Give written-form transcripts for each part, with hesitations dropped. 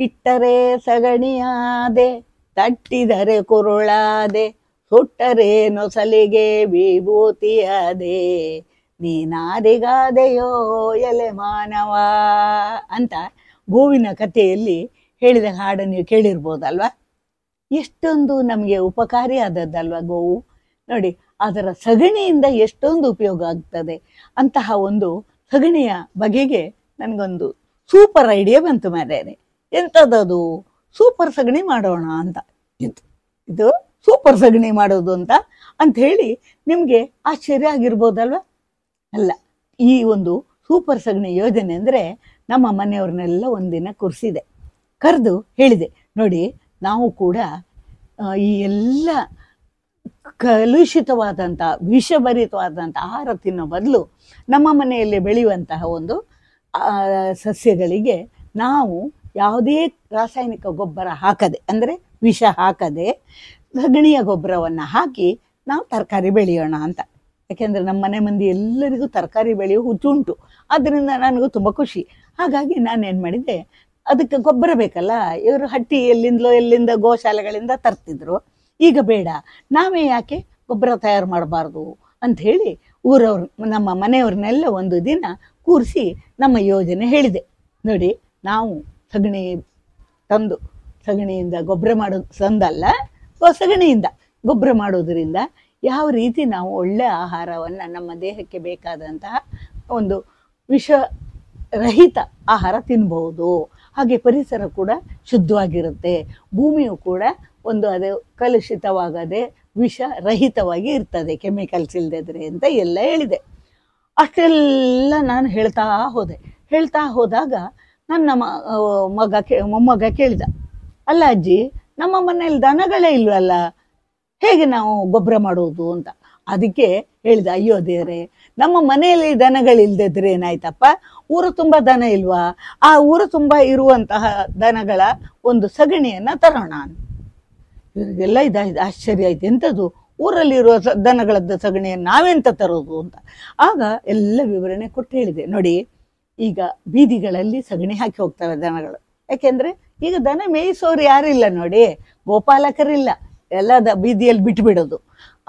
ಇಟ್ಟರೆ ಸಗಣಿಯಾದೆ, ತಟ್ಟಿದರೆ ಕುರುಳಾದೆ, ಸುಟ್ಟರೆ ನೊಸಲಿಗೆ ವಿಭೂತಿಯಾದೆ, ನೀನಾರಿಗಾದೆಯೋ ಎಲೆ ಮಾನವ ಅಂತ ಗೋವಿನ ಕಥೆಯಲ್ಲಿ ಹೇಳಿದ ಹಾಡು ನೀವು ಕೇಳಿರ್ಬೋದಲ್ವ. ಎಷ್ಟೊಂದು ನಮಗೆ ಉಪಕಾರಿ ಆದದ್ದಲ್ವ ಗೋವು. ನೋಡಿ, ಅದರ ಸಗಣಿಯಿಂದ ಎಷ್ಟೊಂದು ಉಪಯೋಗ ಆಗ್ತದೆ. ಅಂತಹ ಒಂದು ಸಗಣಿಯ ಬಗೆಗೆ ನನಗೊಂದು ಸೂಪರ್ ಐಡಿಯಾ ಬಂತು ಮಾರ್ಯಾರೆ. ಎಂಥದ್ದು, ಸೂಪರ್ ಸಗಣಿ ಮಾಡೋಣ ಅಂತ. ಇದು ಸೂಪರ್ ಸಗಣಿ ಮಾಡೋದು ಅಂತ ಹೇಳಿ ನಿಮಗೆ ಆಶ್ಚರ್ಯ ಆಗಿರ್ಬೋದಲ್ವ. ಅಲ್ಲ, ಈ ಒಂದು ಸೂಪರ್ ಸಗಣಿ ಯೋಜನೆ ಅಂದರೆ ನಮ್ಮ ಮನೆಯವ್ರನ್ನೆಲ್ಲ ಒಂದಿನ ಕರೆಸಿದೆ, ಕರೆದು ಹೇಳಿದೆ, ನೋಡಿ ನಾವು ಕೂಡ ಈ ಎಲ್ಲ ಕಲುಷಿತವಾದಂಥ ವಿಷಭರಿತವಾದಂಥ ಆಹಾರ ತಿನ್ನೋ ಬದಲು ನಮ್ಮ ಮನೆಯಲ್ಲಿ ಬೆಳೆಯುವಂತಹ ಒಂದು ಸಸ್ಯಗಳಿಗೆ ನಾವು ಯಾವುದೇ ರಾಸಾಯನಿಕ ಗೊಬ್ಬರ ಹಾಕದೆ, ಅಂದರೆ ವಿಷ ಹಾಕದೆ ಸಗಣಿಯ ಗೊಬ್ಬರವನ್ನು ಹಾಕಿ ನಾವು ತರಕಾರಿ ಬೆಳೆಯೋಣ ಅಂತ. ಯಾಕೆಂದರೆ ನಮ್ಮ ಮನೆ ಮಂದಿ ಎಲ್ಲರಿಗೂ ತರಕಾರಿ ಬೆಳೆಯೋ ಹುಚ್ಚುಂಟು. ಆದ್ದರಿಂದ ನನಗೂ ತುಂಬ ಖುಷಿ. ಹಾಗಾಗಿ ನಾನೇನು ಮಾಡಿದ್ದೆ, ಅದಕ್ಕೆ ಗೊಬ್ಬರ ಬೇಕಲ್ಲ, ಇವರು ಹಟ್ಟಿ ಎಲ್ಲಿಂದ ಗೋಶಾಲೆಗಳಿಂದ ತರ್ತಿದ್ರು. ಈಗ ಬೇಡ, ನಾವೇ ಯಾಕೆ ಗೊಬ್ಬರ ತಯಾರು ಮಾಡಬಾರ್ದು ಅಂಥೇಳಿ ಊರವ್ರು ನಮ್ಮ ಮನೆಯವ್ರನ್ನೆಲ್ಲ ಒಂದು ದಿನ ಕೂರಿಸಿ ನಮ್ಮ ಯೋಜನೆ ಹೇಳಿದೆ. ನೋಡಿ, ನಾವು ಸಗಣಿ ತಂದು ಸಗಣಿಯಿಂದ ಗೊಬ್ಬರ ಮಾಡೋದು ತಂದಲ್ಲ, ಸಗಣಿಯಿಂದ ಗೊಬ್ಬರ ಮಾಡೋದರಿಂದ ಯಾವ ರೀತಿ ನಾವು ಒಳ್ಳೆಯ ಆಹಾರವನ್ನು ನಮ್ಮ ದೇಹಕ್ಕೆ ಬೇಕಾದಂತಹ ಒಂದು ವಿಷರಹಿತ ಆಹಾರ ತಿನ್ಬಹುದು. ಹಾಗೆ ಪರಿಸರ ಕೂಡ ಶುದ್ಧವಾಗಿರುತ್ತೆ, ಭೂಮಿಯು ಕೂಡ ಒಂದು ಅದೇ ಕಲುಷಿತವಾಗದೆ ವಿಷರಹಿತವಾಗಿ ಇರ್ತದೆ, ಕೆಮಿಕಲ್ಸ್ ಇಲ್ಲದಿದ್ರೆ ಅಂತ ಎಲ್ಲ ಹೇಳಿದೆ. ಅಷ್ಟೆಲ್ಲ ನಾನು ಹೇಳ್ತಾ ಹೋದಾಗ ನನ್ನ ಮೊಮ್ಮಗ ಕೇಳಿದ, ಅಲ್ಲ ಅಜ್ಜಿ, ನಮ್ಮ ಮನೆಯಲ್ಲಿ ದನಗಳೇ ಇಲ್ವಲ್ಲ, ಹೇಗೆ ನಾವು ಗೊಬ್ಬರ ಮಾಡೋದು ಅಂತ. ಅದಕ್ಕೆ ಹೇಳಿದ, ಅಯ್ಯೋ ದೇವರೇ, ನಮ್ಮ ಮನೆಯಲ್ಲಿ ದನಗಳಿಲ್ದಿದ್ರೆ ಏನಾಯ್ತಪ್ಪ, ಊರು ತುಂಬ ದನ ಇಲ್ವಾ, ಆ ಊರು ತುಂಬ ಇರುವಂತಹ ದನಗಳ ಒಂದು ಸಗಣಿಯನ್ನು ತರೋಣ. ಇವರಿಗೆಲ್ಲ ಆಶ್ಚರ್ಯ ಆಯ್ತು, ಎಂಥದ್ದು ಊರಲ್ಲಿರುವ ದನಗಳದ್ದು ಸಗಣಿಯನ್ನು ನಾವೆಂತ ತರೋದು ಅಂತ. ಆಗ ಎಲ್ಲ ವಿವರಣೆ ಕೊಟ್ಟು ಹೇಳಿದೆ, ನೋಡಿ ಈಗ ಬೀದಿಗಳಲ್ಲಿ ಸಗಣಿ ಹಾಕಿ ಹೋಗ್ತವೆ ದನಗಳು. ಯಾಕೆಂದರೆ ಈಗ ದನ ಮೇಯಿಸೋರು ಯಾರಿಲ್ಲ ನೋಡಿ, ಗೋಪಾಲಕರಿಲ್ಲ, ಎಲ್ಲ ಬೀದಿಯಲ್ಲಿ ಬಿಟ್ಬಿಡೋದು.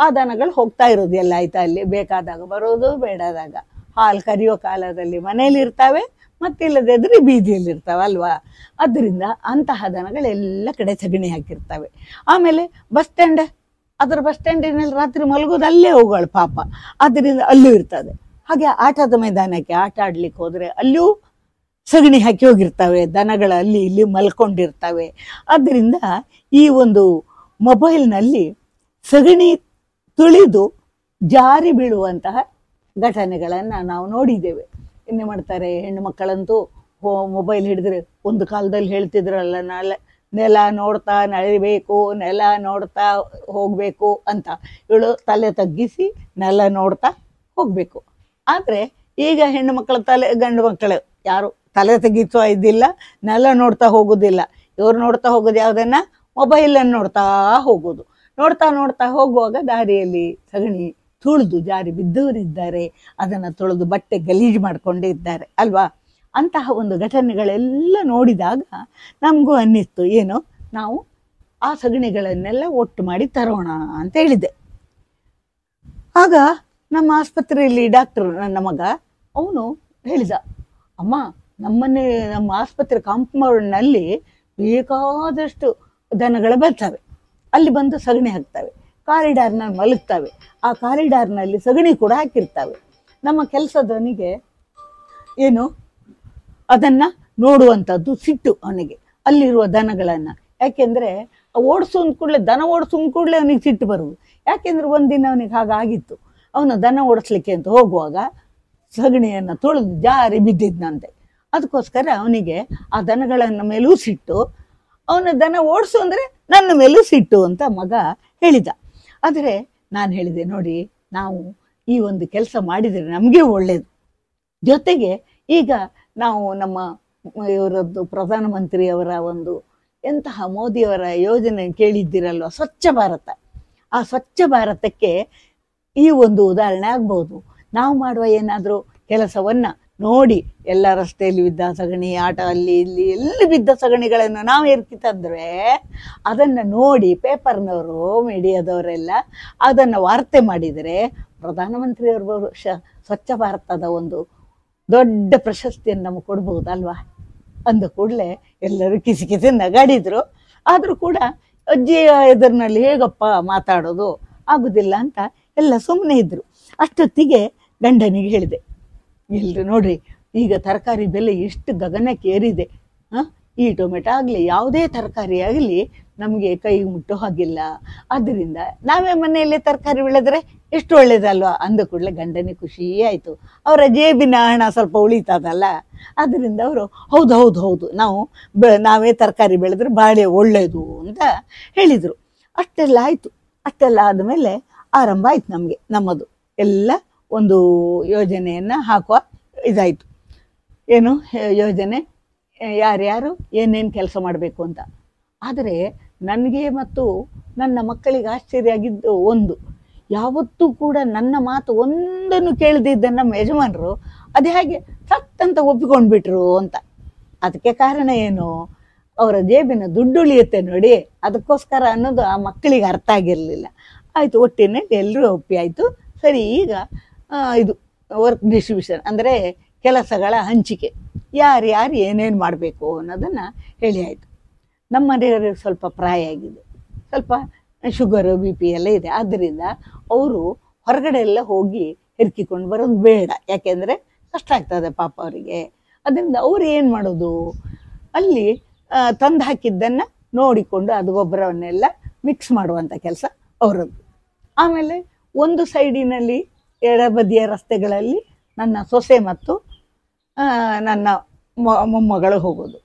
ಆ ದನಗಳು ಹೋಗ್ತಾ ಇರೋದು ಎಲ್ಲ ಆಯ್ತಾ, ಅಲ್ಲಿ ಬೇಕಾದಾಗ ಬರೋದು, ಬೇಡಾದಾಗ ಹಾಲು ಕರಿಯೋ ಕಾಲದಲ್ಲಿ ಮನೇಲಿ ಇರ್ತಾವೆ, ಮತ್ತಿಲ್ಲದಿದ್ರೆ ಬೀದಿಯಲ್ಲಿ ಇರ್ತಾವೆ ಅಲ್ವಾ. ಅದರಿಂದ ಅಂತಹ ದನಗಳೆಲ್ಲ ಕಡೆ ಸಗಣಿ ಹಾಕಿರ್ತವೆ. ಆಮೇಲೆ ಬಸ್ ಸ್ಟ್ಯಾಂಡಿನಲ್ಲಿ ರಾತ್ರಿ ಮಲಗೋದು ಅಲ್ಲೇ ಹೋಗೋಳು ಪಾಪ, ಅದರಿಂದ ಅಲ್ಲೂ ಇರ್ತದೆ. ಹಾಗೆ ಆಟದ ಮೈದಾನಕ್ಕೆ ಆಟ ಆಡ್ಲಿಕ್ಕೆ ಹೋದರೆ ಅಲ್ಲೂ ಸಗಣಿ ಹಾಕಿ ಹೋಗಿರ್ತವೆ, ದನಗಳ ಅಲ್ಲಿ ಇಲ್ಲಿ ಮಲ್ಕೊಂಡಿರ್ತವೆ. ಆದ್ದರಿಂದ ಈ ಒಂದು ಮೊಬೈಲ್ನಲ್ಲಿ ಸಗಣಿ ತುಳಿದು ಜಾರಿ ಬೀಳುವಂತಹ ಘಟನೆಗಳನ್ನು ನಾವು ನೋಡಿದ್ದೇವೆ. ಇನ್ನೇ ಮಾಡ್ತಾರೆ, ಹೆಣ್ಣು ಮಕ್ಕಳಂತೂ ಮೊಬೈಲ್ ಹಿಡಿದ್ರೆ, ಒಂದು ಕಾಲದಲ್ಲಿ ಹೇಳ್ತಿದ್ರಲ್ಲ, ನೆಲ ನೋಡ್ತಾ ನಳಿಬೇಕು, ನೆಲ ನೋಡ್ತಾ ಹೋಗಬೇಕು ಅಂತ. ಇವಳು ತಲೆ ತಗ್ಗಿಸಿ ನೆಲ ನೋಡ್ತಾ ಹೋಗಬೇಕು. ಆದರೆ ಈಗ ಹೆಣ್ಣು ಮಕ್ಕಳ ಗಂಡು ಮಕ್ಕಳು ಯಾರು ತಲೆ ತೆಗಿಸೋ ಇದ್ದಿಲ್ಲ, ನೆಲ ನೋಡ್ತಾ ಹೋಗೋದಿಲ್ಲ. ಇವ್ರು ನೋಡ್ತಾ ಹೋಗೋದು ಯಾವುದನ್ನ, ಮೊಬೈಲನ್ನು ನೋಡ್ತಾ ಹೋಗೋದು. ನೋಡ್ತಾ ಹೋಗುವಾಗ ದಾರಿಯಲ್ಲಿ ಸಗಣಿ ತುಳಿದು ಜಾರಿ ಬಿದ್ದವರಿದ್ದಾರೆ, ಅದನ್ನು ತೊಳೆದು ಬಟ್ಟೆ ಗಲೀಜು ಮಾಡಿಕೊಂಡಿದ್ದಾರೆ ಅಲ್ವಾ. ಅಂತಹ ಒಂದು ಘಟನೆಗಳೆಲ್ಲ ನೋಡಿದಾಗ ನಮಗೂ ಅನ್ನಿಸ್ತು, ಏನು ನಾವು ಆ ಸಗಣಿಗಳನ್ನೆಲ್ಲ ಒಟ್ಟು ಮಾಡಿ ತರೋಣ ಅಂತ ಹೇಳಿದೆ. ಆಗ ನಮ್ಮ ಆಸ್ಪತ್ರೆಯಲ್ಲಿ ಡಾಕ್ಟರ್, ನನ್ನ ಮಗ, ಅವನು ಹೇಳಿದ, ಅಮ್ಮ ನಮ್ಮ ಆಸ್ಪತ್ರೆ ಕಾಂಪೌಂಡ್ನಲ್ಲಿ ಬೇಕಾದಷ್ಟು ದನಗಳು ಬರ್ತವೆ, ಅಲ್ಲಿ ಬಂದು ಸಗಣಿ ಹಾಕ್ತವೆ, ಕಾರಿಡಾರ್ನಲ್ಲಿ ಮಲಗ್ತವೆ, ಆ ಕಾರಿಡಾರ್ನಲ್ಲಿ ಸಗಣಿ ಕೂಡ ಹಾಕಿರ್ತವೆ. ನಮ್ಮ ಕೆಲಸದವನಿಗೆ ಏನು ಅದನ್ನು ನೋಡುವಂಥದ್ದು ಸಿಟ್ಟು ಅವನಿಗೆ, ಅಲ್ಲಿರುವ ದನಗಳನ್ನು. ಯಾಕೆಂದರೆ ದನ ಓಡಿಸೋನ್ ಕೂಡಲೇ ಅವನಿಗೆ ಸಿಟ್ಟು ಬರುವುದು. ಯಾಕೆಂದರೆ ಒಂದಿನ ಅವನಿಗೆ ಹಾಗಾಗಿತ್ತು, ಅವನು ದನ ಓಡಿಸ್ಲಿಕ್ಕೆ ಅಂತ ಹೋಗುವಾಗ ಸಗಣಿಯನ್ನು ತೊಳೆದು ಜಾರಿ ಬಿದ್ದಿದ್ನಂತೆ. ಅದಕ್ಕೋಸ್ಕರ ಅವನಿಗೆ ಆ ದನಗಳನ್ನು ಮೇಲೂ ಸಿಟ್ಟು, ಅವನ ದನ ಓಡಿಸು ಅಂದರೆ ನನ್ನ ಮೇಲೂ ಸಿಟ್ಟು ಅಂತ ಮಗ ಹೇಳಿದ. ಆದರೆ ನಾನು ಹೇಳಿದೆ, ನೋಡಿ ನಾವು ಈ ಒಂದು ಕೆಲಸ ಮಾಡಿದರೆ ನಮಗೆ ಒಳ್ಳೆಯದು. ಜೊತೆಗೆ ಈಗ ನಾವು ನಮ್ಮ ಇವರದ್ದು ಪ್ರಧಾನಮಂತ್ರಿಯವರ ಒಂದು ಎಂತಹ ಮೋದಿಯವರ ಯೋಜನೆ ಕೇಳಿದ್ದೀರಲ್ವ, ಸ್ವಚ್ಛ ಭಾರತ. ಆ ಸ್ವಚ್ಛ ಭಾರತಕ್ಕೆ ಈ ಒಂದು ಉದಾಹರಣೆ ಆಗ್ಬೋದು. ನಾವು ಮಾಡುವ ಏನಾದರೂ ಕೆಲಸವನ್ನು ನೋಡಿ ಎಲ್ಲ ರಸ್ತೆಯಲ್ಲಿ ಬಿದ್ದ ಸಗಣಿ, ಆಟ ಅಲ್ಲಿ ಇಲ್ಲಿ ಎಲ್ಲಿ ಬಿದ್ದ ಸಗಣಿಗಳನ್ನು ನಾವು ಎರ್ಕಿ ತಂದರೆ ಅದನ್ನು ನೋಡಿ ಪೇಪರ್ನವರು, ಮೀಡಿಯಾದವರೆಲ್ಲ ಅದನ್ನು ವಾರ್ತೆ ಮಾಡಿದರೆ ಪ್ರಧಾನಮಂತ್ರಿಯವರು ಸ್ವಚ್ಛ ಭಾರತದ ಒಂದು ದೊಡ್ಡ ಪ್ರಶಸ್ತಿಯನ್ನು ನಮಗೆ ಕೊಡ್ಬೋದಲ್ವಾ. ಅಂದ ಕೂಡಲೇ ಎಲ್ಲರೂ ಕಿಸಿ ಕಿಸಿ ನಗಾಡಿದ್ರು. ಆದರೂ ಕೂಡ ಅಜ್ಜಿಯ ಎದುರಿನಲ್ಲಿ ಹೇಗಪ್ಪ ಮಾತಾಡೋದು, ಆಗುದಿಲ್ಲ ಅಂತ ಎಲ್ಲ ಸುಮ್ಮನೆ ಇದ್ರು. ಅಷ್ಟೊತ್ತಿಗೆ ಗಂಡನಿಗೆ ಹೇಳಿದೆ, ಎಲ್ರು ನೋಡ್ರಿ, ಈಗ ತರಕಾರಿ ಬೆಲೆ ಎಷ್ಟು ಗಗನಕ್ಕೆ ಏರಿದೆ. ಈ ಟೊಮೆಟೊ ಆಗಲಿ ಯಾವುದೇ ತರಕಾರಿ ಆಗಲಿ ನಮಗೆ ಕೈಗೆ ಮುಟ್ಟೋ ಹಾಗಿಲ್ಲ. ಆದ್ದರಿಂದ ನಾವೇ ಮನೆಯಲ್ಲೇ ತರಕಾರಿ ಬೆಳೆದ್ರೆ ಎಷ್ಟು ಒಳ್ಳೇದಲ್ವಾ. ಅಂದ ಕೂಡಲೇ ಗಂಡನಿಗೆ ಖುಷಿ ಆಯಿತು. ಅವರ ಜೇಬಿನ ಹಣ ಸ್ವಲ್ಪ ಉಳಿತದಲ್ಲ. ಅದರಿಂದ ಅವರು ಹೌದು ಹೌದು ಹೌದು ನಾವೇ ತರಕಾರಿ ಬೆಳೆದ್ರೆ ಭಾಳ ಒಳ್ಳೆಯದು ಅಂತ ಹೇಳಿದರು. ಅಷ್ಟೆಲ್ಲ ಆಯಿತು. ಅಷ್ಟೆಲ್ಲ ಆದಮೇಲೆ ಆರಂಭ ಆಯ್ತು ನಮ್ಮದು ಎಲ್ಲ ಒಂದು ಯೋಜನೆಯನ್ನು ಹಾಕುವ ಇದಾಯಿತು. ಏನು ಯೋಜನೆ, ಯಾರ್ಯಾರು ಏನೇನು ಕೆಲಸ ಮಾಡಬೇಕು ಅಂತ. ಆದರೆ ನನಗೆ ಮತ್ತು ನನ್ನ ಮಕ್ಕಳಿಗೆ ಆಶ್ಚರ್ಯ ಆಗಿದ್ದು ಒಂದು, ಯಾವತ್ತೂ ಕೂಡ ನನ್ನ ಮಾತು ಒಂದನ್ನು ಕೇಳದಿದ್ದ ನಮ್ಮ ಯಜಮಾನರು ಅದು ಹೇಗೆ ಸತ್ತಂತ ಒಪ್ಪಿಕೊಂಡ್ಬಿಟ್ರು ಅಂತ. ಅದಕ್ಕೆ ಕಾರಣ ಏನು, ಅವರ ಜೇಬಿನ ದುಡ್ಡು ಉಳಿಯುತ್ತೆ ನೋಡಿ, ಅದಕ್ಕೋಸ್ಕರ ಅನ್ನೋದು ಆ ಮಕ್ಕಳಿಗೆ ಅರ್ಥ ಆಗಿರಲಿಲ್ಲ. ಆಯಿತು, ಒಟ್ಟಿನಲ್ಲಿ ಎಲ್ಲರೂ ಒಪ್ಪಿ ಆಯಿತು. ಸರಿ, ಈಗ ಇದು ವರ್ಕ್ ಡಿಸ್ಟ್ರಿಬ್ಯೂಷನ್ ಅಂದರೆ ಕೆಲಸಗಳ ಹಂಚಿಕೆ, ಯಾರ್ಯಾರು ಏನೇನು ಮಾಡಬೇಕು ಅನ್ನೋದನ್ನು ಹೇಳಿ ಆಯಿತು. ನಮ್ಮ ಮನೆಯವರಿಗೆ ಸ್ವಲ್ಪ ಪ್ರಾಯ ಆಗಿದೆ, ಸ್ವಲ್ಪ ಶುಗರು ಬಿ ಪಿ ಎಲ್ಲ ಇದೆ. ಆದ್ದರಿಂದ ಅವರು ಹೊರಗಡೆ ಎಲ್ಲ ಹೋಗಿ ಹೆರ್ಕಿಕೊಂಡು ಬರೋದು ಬೇಡ, ಯಾಕೆಂದರೆ ಕಷ್ಟ ಆಗ್ತದೆ ಪಾಪ ಅವರಿಗೆ. ಅದರಿಂದ ಅವ್ರು ಏನು ಮಾಡೋದು, ಅಲ್ಲಿ ತಂದು ಹಾಕಿದ್ದನ್ನು ನೋಡಿಕೊಂಡು ಅದು ಗೊಬ್ಬರವನ್ನೆಲ್ಲ ಮಿಕ್ಸ್ ಮಾಡುವಂಥ ಕೆಲಸ ಅವರದ್ದು. ಆಮೇಲೆ ಒಂದು ಸೈಡಿನಲ್ಲಿ ಎಡಬದಿಯ ರಸ್ತೆಗಳಲ್ಲಿ ನನ್ನ ಸೊಸೆ ಮತ್ತು ನನ್ನ ಮೊಮ್ಮಗಳು ಹೋಗೋದು.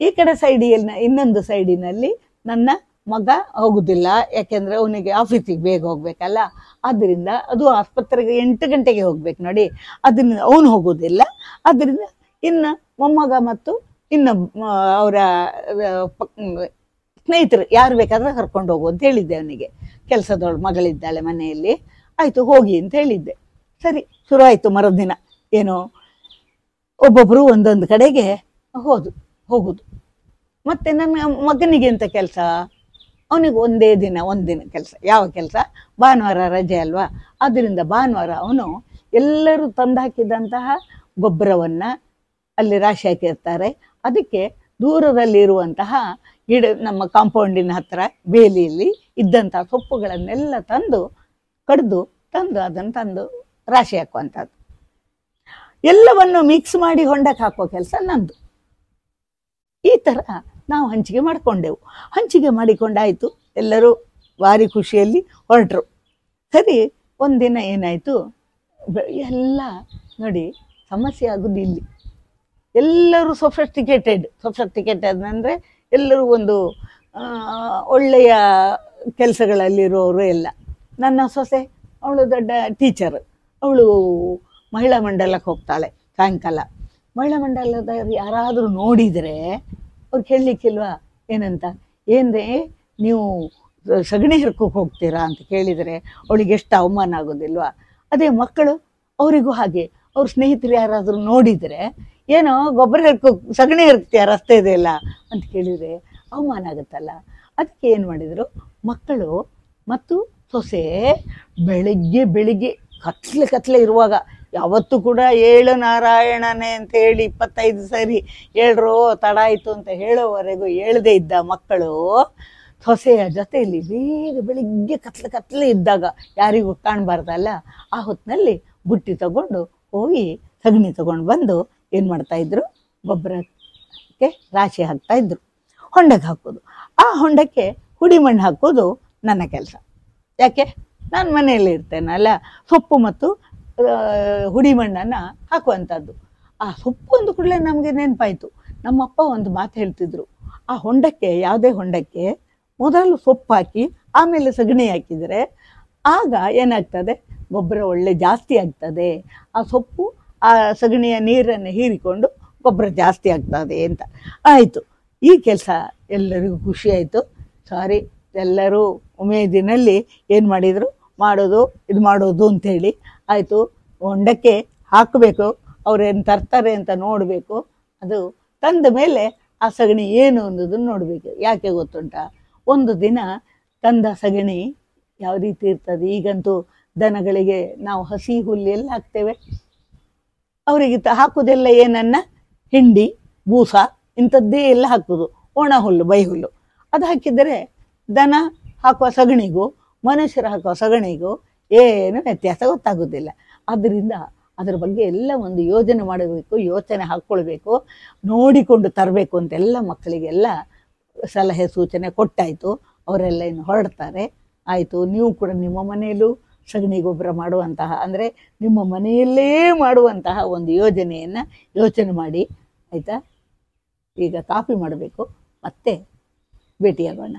ಈ ಕಡೆ ಸೈಡಿಯಲ್ಲಿ ಇನ್ನೊಂದು ಸೈಡಿನಲ್ಲಿ ನನ್ನ ಮಗ ಹೋಗೋದಿಲ್ಲ, ಯಾಕೆಂದರೆ ಅವನಿಗೆ ಆಫೀಸಿಗೆ ಬೇಗ ಹೋಗಬೇಕಲ್ಲ. ಆದ್ದರಿಂದ ಅದು ಆಸ್ಪತ್ರೆಗೆ 8 ಗಂಟೆಗೆ ಹೋಗ್ಬೇಕು ನೋಡಿ, ಅದನ್ನು ಅವನು ಹೋಗೋದಿಲ್ಲ. ಆದ್ದರಿಂದ ಇನ್ನು ಮೊಮ್ಮಗ ಮತ್ತು ಇನ್ನು ಅವರ ಸ್ನೇಹಿತರು ಯಾರು ಬೇಕಾದ್ರೆ ಕರ್ಕೊಂಡು ಹೋಗು ಅಂತ ಹೇಳಿದ್ದೆ ಅವನಿಗೆ. ಕೆಲಸದವಳು ಮಗಳಿದ್ದಾಳೆ ಮನೆಯಲ್ಲಿ, ಆಯಿತು ಹೋಗಿ ಅಂತ ಹೇಳಿದ್ದೆ. ಸರಿ, ಶುರು ಆಯಿತು ಮರುದಿನ. ಏನು, ಒಬ್ಬೊಬ್ಬರು ಒಂದೊಂದು ಕಡೆಗೆ ಹೋಗೋದು. ಮತ್ತು ನನ್ನ ಮಗನಿಗೆ ಎಂಥ ಕೆಲಸ, ಅವನಿಗೆ ಒಂದಿನ ಕೆಲಸ. ಯಾವ ಕೆಲಸ, ಭಾನುವಾರ ರಜೆ ಅಲ್ವಾ. ಆದ್ದರಿಂದ ಭಾನುವಾರ ಅವನು ಎಲ್ಲರೂ ತಂದಾಕಿದಂತಹ ಗೊಬ್ಬರವನ್ನು ಅಲ್ಲಿ ರಾಶಿ ಹಾಕಿರ್ತಾರೆ. ಅದಕ್ಕೆ ದೂರದಲ್ಲಿರುವಂತಹ ನಮ್ಮ ಕಾಂಪೌಂಡಿನ ಹತ್ತಿರ ಬೇಲಿಯಲ್ಲಿ ಇದ್ದಂಥ ಸೊಪ್ಪುಗಳನ್ನೆಲ್ಲ ಕಡಿದು ಅದನ್ನು ತಂದು ರಾಶಿ ಹಾಕುವಂಥದ್ದು. ಎಲ್ಲವನ್ನು ಮಿಕ್ಸ್ ಮಾಡಿ ಹೊಂಡಕ್ಕೆ ಹಾಕುವ ಕೆಲಸ ನಂದು. ಈ ಥರ ನಾವು ಹಂಚಿಕೆ ಮಾಡಿಕೊಂಡೆವು. ಹಂಚಿಕೆ ಮಾಡಿಕೊಂಡಾಯಿತು, ಎಲ್ಲರೂ ಭಾರಿ ಖುಷಿಯಲ್ಲಿ ಹೊರಟರು. ಸರಿ, ಒಂದಿನ ಏನಾಯಿತು, ಎಲ್ಲ ನೋಡಿ ಸಮಸ್ಯೆ ಆಗೋದು ಇಲ್ಲಿ. ಎಲ್ಲರೂ ಸೊಫಿಸ್ಟಿಕೇಟೆಡ್ ಅಂದರೆ ಎಲ್ಲರೂ ಒಂದು ಒಳ್ಳೆಯ ಕೆಲಸಗಳಲ್ಲಿರೋರು ಎಲ್ಲ. ನನ್ನ ಸೊಸೆ ಅವಳು ದೊಡ್ಡ ಟೀಚರ್, ಅವಳು ಮಹಿಳಾ ಮಂಡಲಕ್ಕೆ ಹೋಗ್ತಾಳೆ ಸಾಯಂಕಾಲ. ಮಹಿಳಾ ಮಂಡಲದವ್ರು ಯಾರಾದರೂ ನೋಡಿದರೆ ಅವ್ರು ಕೇಳಲಿಕ್ಕಿಲ್ವಾ ಏನಂತ, ಏನ್ರೇ ನೀವು ಸಗಣಿ ಹಿರ್ಕೋಕೆ ಹೋಗ್ತೀರಾ ಅಂತ ಕೇಳಿದರೆ ಅವಳಿಗೆ ಎಷ್ಟು ಅವಮಾನ ಆಗೋದಿಲ್ವಾ. ಅದೇ ಮಕ್ಕಳು ಅವರಿಗೂ ಹಾಗೆ, ಅವ್ರ ಸ್ನೇಹಿತರು ಯಾರಾದರೂ ನೋಡಿದರೆ ಏನೋ ಸಗಣಿ ಹಿರ್ಕ್ತೀಯ ರಸ್ತೆ ಇದೆಯಲ್ಲ ಅಂತ ಕೇಳಿದರೆ ಅವಮಾನ ಆಗುತ್ತಲ್ಲ. ಅದಕ್ಕೆ ಏನು ಮಾಡಿದರು, ಮಕ್ಕಳು ಮತ್ತು ಸೊಸೆ ಬೆಳಿಗ್ಗೆ ಕತ್ಲೆ ಇರುವಾಗ, ಯಾವತ್ತೂ ಕೂಡ ಏಳು ನಾರಾಯಣನೇ ಅಂತ ಹೇಳಿ 25 ಸರಿ ಹೇಳ್ರೋ ತಡ ಆಯಿತು ಅಂತ ಹೇಳೋವರೆಗೂ ಹೇಳದೇ ಇದ್ದ ಮಕ್ಕಳು ಸೊಸೆಯ ಜೊತೆಯಲ್ಲಿ ಬೆಳಿಗ್ಗೆ ಕತ್ಲೆ ಇದ್ದಾಗ ಯಾರಿಗೂ ಕಾಣಬಾರ್ದಲ್ಲ, ಆ ಹೊತ್ತಿನಲ್ಲಿ ಬುಟ್ಟಿ ತಗೊಂಡು ಹೋಗಿ ಸಗಣಿ ತಗೊಂಡು ಬಂದು ಏನು ಮಾಡ್ತಾಯಿದ್ರು, ಗೊಬ್ಬರಕ್ಕೆ ರಾಶಿ ಹಾಕ್ತಾಯಿದ್ರು, ಹೊಂಡಕ್ಕೆ ಹಾಕೋದು. ಆ ಹೊಂಡಕ್ಕೆ ಹುಡಿ ಮಣ್ಣು ಹಾಕೋದು ನನ್ನ ಕೆಲಸ. ಯಾಕೆ, ನಾನು ಮನೆಯಲ್ಲಿ ಇರ್ತೇನಲ್ಲ, ಸೊಪ್ಪು ಮತ್ತು ಹುಡಿ ಮಣ್ಣನ್ನು ಹಾಕುವಂಥದ್ದು. ಆ ಸೊಪ್ಪು ಒಂದು ಕೂಡಲೇ ನಮಗೆ ನೆನಪಾಯಿತು. ನಮ್ಮಪ್ಪ ಒಂದು ಮಾತು ಹೇಳ್ತಿದ್ರು, ಆ ಹೊಂಡಕ್ಕೆ, ಯಾವುದೇ ಹೊಂಡಕ್ಕೆ ಮೊದಲು ಸೊಪ್ಪು ಹಾಕಿ ಆಮೇಲೆ ಸಗಣಿ ಹಾಕಿದರೆ ಆಗ ಏನಾಗ್ತದೆ, ಗೊಬ್ಬರ ಒಳ್ಳೆ ಜಾಸ್ತಿ ಆಗ್ತದೆ. ಆ ಸೊಪ್ಪು ಆ ಸಗಣಿಯ ನೀರನ್ನು ಹೀರಿಕೊಂಡು ಗೊಬ್ಬರ ಜಾಸ್ತಿ ಆಗ್ತದೆ ಅಂತ. ಆಯಿತು, ಈ ಕೆಲಸ ಎಲ್ಲರಿಗೂ ಖುಷಿ ಆಯಿತು. ಸಾರಿ, ಎಲ್ಲರೂ ಉಮೇದಿನಲ್ಲಿ ಏನು ಮಾಡಿದರು, ಮಾಡೋದು ಅಂಥೇಳಿ ಆಯಿತು. ಹೊಂಡಕ್ಕೆ ಹಾಕಬೇಕು ಅವ್ರೇನು ತರ್ತಾರೆ ಅಂತ ನೋಡಬೇಕು. ಅದು ತಂದ ಮೇಲೆ ಆ ಸಗಣಿ ಏನು ಅನ್ನೋದನ್ನು ನೋಡಬೇಕು. ಯಾಕೆ ಗೊತ್ತುಂಟಾ, ಒಂದು ದಿನ ತಂದ ಸಗಣಿ ಯಾವ ರೀತಿ ಇರ್ತದೆ. ಈಗಂತೂ ದನಗಳಿಗೆ ನಾವು ಹಸಿ ಹುಲ್ಲು ಎಲ್ಲ ಹಾಕ್ತೇವೆ, ಅವರಿಗೆ ಹಾಕೋದೆಲ್ಲ ಏನನ್ನ ಹಿಂಡಿ ಬೂಸ ಇಂಥದ್ದೇ ಎಲ್ಲ ಹಾಕೋದು, ಒಣ ಹುಲ್ಲು ಬೈ ಹುಲ್ಲು. ಅದು ಹಾಕಿದರೆ ದನ ಹಾಕುವ ಸಗಣಿಗೂ ಮನುಷ್ಯರು ಹಾಕುವ ಸಗಣಿಗೂ ಏನು ವ್ಯತ್ಯಾಸ ಗೊತ್ತಾಗೋದಿಲ್ಲ. ಆದ್ದರಿಂದ ಅದರ ಬಗ್ಗೆ ಎಲ್ಲ ಒಂದು ಯೋಜನೆ ಮಾಡಬೇಕು, ಯೋಚನೆ ಹಾಕ್ಕೊಳ್ಬೇಕು, ನೋಡಿಕೊಂಡು ತರಬೇಕು ಅಂತೆಲ್ಲ ಮಕ್ಕಳಿಗೆಲ್ಲ ಸಲಹೆ ಸೂಚನೆ ಕೊಟ್ಟಾಯಿತು. ಅವರೆಲ್ಲ ಇನ್ನು ಹೊರಡ್ತಾರೆ. ಆಯಿತು, ನೀವು ಕೂಡ ನಿಮ್ಮ ಮನೆಯಲ್ಲೂ ಸಗಣಿ ಗೊಬ್ಬರ ಮಾಡುವಂತಹ, ಅಂದರೆ ನಿಮ್ಮ ಮನೆಯಲ್ಲೇ ಮಾಡುವಂತಹ ಒಂದು ಯೋಜನೆಯನ್ನು ಯೋಚನೆ ಮಾಡಿ. ಆಯಿತಾ, ಈಗ ಕಾಫಿ ಮಾಡಬೇಕು, ಮತ್ತೆ ಭೇಟಿಯಾಗೋಣ.